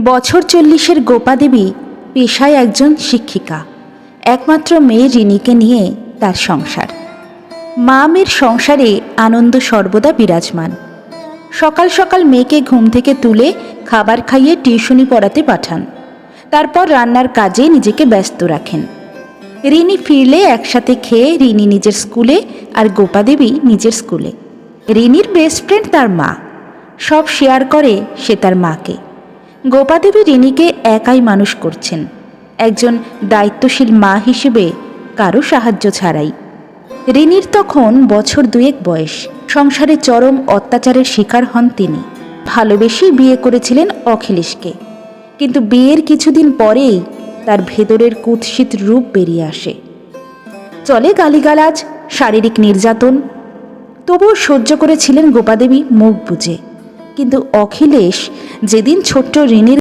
বছর 40-এর গোপা দেবী পেশায় একজন শিক্ষিকা। একমাত্র মেয়ে রিনিকে নিয়ে তার সংসার। মা মেয়ের সংসারে আনন্দ সর্বদা বিরাজমান। সকাল সকাল মেয়েকে ঘুম থেকে তুলে খাবার খাইয়ে টিউশনি পড়াতে পাঠান। তারপর রান্নার কাজে নিজেকে ব্যস্ত রাখেন। রিনি ফিরলে একসাথে খেয়ে রিনি নিজের স্কুলে আর গোপা দেবী নিজের স্কুলে। রিনির বেস্ট ফ্রেন্ড তার মা, সব শেয়ার করে সে তার মাকে। গোপা দেবী রিনিকে একাই মানুষ করছেন, একজন দায়িত্বশীল মা হিসেবে, কারো সাহায্য ছাড়াই। রিনির তখন বছর 2 বয়স। সংসারে চরম অত্যাচারের শিকার হন তিনি। ভালোবেসেই বিয়ে করেছিলেন অখিলেশকে, কিন্তু বিয়ের কিছুদিন পরেই তার ভেতরের কুৎসিত রূপ বেরিয়ে আসে। চলে গালিগালাজ, শারীরিক নির্যাতন। তবুও সহ্য করেছিলেন গোপাদেবী মুখ বুজে। কিন্তু অখিলেশ যেদিন ছোট্ট রিনির